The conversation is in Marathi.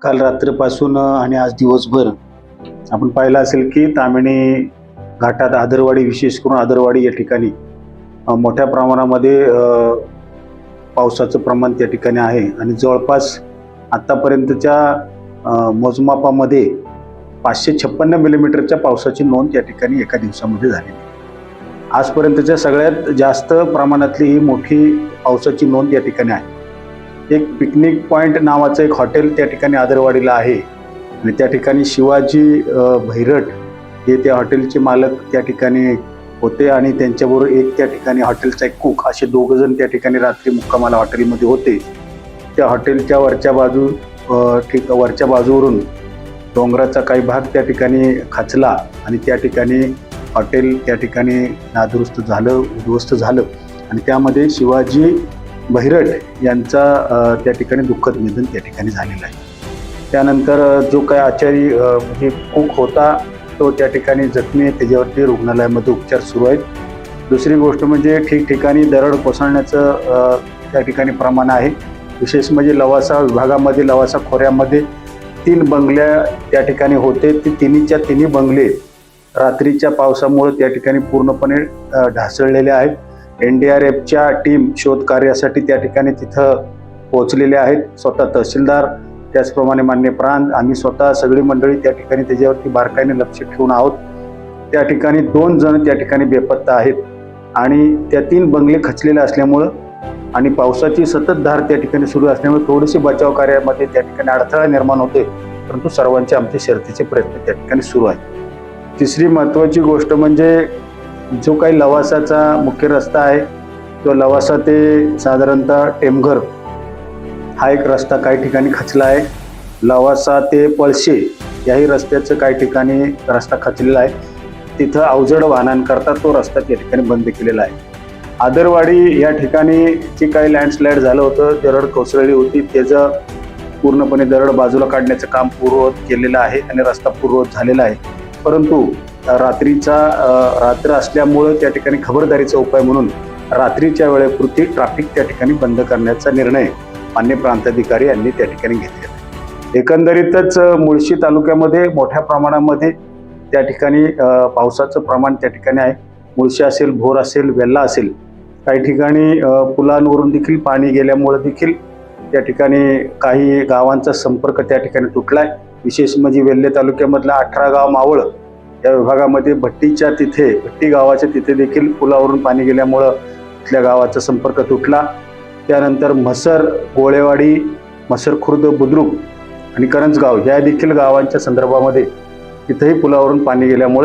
काल रात्रीपासून आणि आज दिवसभर आपण पाहिलं असेल की ताम्हिणी घाटात आदरवाडी, विशेष करून आदरवाडी या ठिकाणी मोठ्या प्रमाणामध्ये पावसाचं प्रमाण त्या ठिकाणी आहे आणि जवळपास आतापर्यंतच्या मोजमापामध्ये 556 मिलीमीटरच्या पावसाची नोंद त्या ठिकाणी एका दिवसामध्ये झाली. आजपर्यंतच्या सगळ्यात जास्त प्रमाणातली ही मोठी पावसाची नोंद या ठिकाणी आहे. एक पिकनिक पॉइंट नावाचं एक हॉटेल त्या ठिकाणी आदरवाडीला आहे आणि त्या ठिकाणी शिवाजी भैरट हे त्या हॉटेलचे मालक त्या ठिकाणी होते आणि त्यांच्याबरोबर एक त्या ठिकाणी हॉटेलचा एक कुक, असे दोघं जण त्या ठिकाणी रात्री मुक्कामाला हॉटेलमध्ये होते. त्या हॉटेलच्या वरच्या बाजूवरून डोंगराचा काही भाग त्या ठिकाणी खचला आणि त्या ठिकाणी हॉटेल त्या ठिकाणी नादुरुस्त झालं, उद्ध्वस्त झालं आणि त्यामध्ये शिवाजी भैरट यांचा त्या ठिकाणी दुःखद निधन त्या ठिकाणी झालेलं आहे. त्यानंतर जो काय आचारी म्हणजे कुक होता तो त्या ठिकाणी जखमी आहे, त्याच्यावरती रुग्णालयामध्ये उपचार सुरू आहेत. दुसरी गोष्ट म्हणजे ठिकठिकाणी दरड कोसळण्याचं त्या ठिकाणी प्रमाण आहे. विशेष म्हणजे लवासा विभागामध्ये, लवासा खोऱ्यामध्ये 3 बंगल्या त्या ठिकाणी होते. ते तिन्ही बंगले रात्रीच्या पावसामुळे त्या ठिकाणी पूर्णपणे ढासळलेले आहेत. NDRFच्या टीम शोध कार्यासाठी त्या ठिकाणी तिथं पोहोचलेले आहेत. स्वतः तहसीलदार, त्याचप्रमाणे मान्य प्रांत, आम्ही स्वतः सगळी मंडळी त्या ठिकाणी त्याच्यावरती बारकाईने लक्ष ठेवून आहोत. त्या ठिकाणी 2 जण त्या ठिकाणी बेपत्ता आहेत आणि त्या 3 बंगले खचलेले असल्यामुळं आणि पावसाची सतत धार त्या ठिकाणी सुरू असल्यामुळे थोडीशी बचाव कार्यामध्ये त्या ठिकाणी अडथळा निर्माण होते, परंतु सर्वांचे आमचे शर्थीचे प्रयत्न त्या ठिकाणी सुरू आहेत. तिसरी महत्त्वाची गोष्ट म्हणजे जो काही लवासाचा मुख्य रस्ता आहे तो लवासा ते साधारणतः टेमघर हा एक रस्ता काही ठिकाणी खचला आहे. लवासा ते पळशे याही रस्त्याचं काही ठिकाणी रस्ता खचलेला आहे. तिथं अवजड वाहनांकरता तो रस्ता त्या ठिकाणी बंद केलेला आहे. आदरवाडी या ठिकाणी जे काही लँडस्लाईड झालं होतं, दरड कोसळली होती, त्याचं पूर्णपणे दरड बाजूला काढण्याचं काम पूर्ववत केलेलं आहे आणि रस्ता पूर्ववत झालेला आहे. परंतु रात्र असल्यामुळं त्या ठिकाणी खबरदारीचा उपाय म्हणून रात्रीच्या वेळेपुरती ट्रॅफिक त्या ठिकाणी बंद करण्याचा निर्णय मान्य प्रांताधिकारी यांनी त्या ठिकाणी घेतलेला. एकंदरीतच मुळशी तालुक्यामध्ये मोठ्या प्रमाणामध्ये त्या ठिकाणी पावसाचं प्रमाण त्या ठिकाणी आहे. मुळशी असेल, भोर असेल, वेल्हा असेल, काही ठिकाणी पुलांवरून देखील पाणी गेल्यामुळे देखील त्या ठिकाणी काही गावांचा संपर्क त्या ठिकाणी तुटलाय. विशेष म्हणजे वेल्हे तालुक्यामधला 18 गाव मावळ या विभागामध्ये भट्टी गावाच्या तिथे देखील पुलावरून पाणी गेल्यामुळं तिथल्या गावाचा संपर्क तुटला. त्यानंतर म्हसर, गोळेवाडी, म्हसर खुर्द, बुद्रुक आणि करंजगाव या देखील गावांच्या संदर्भामध्ये तिथेही पुलावरून पाणी गेल्यामुळे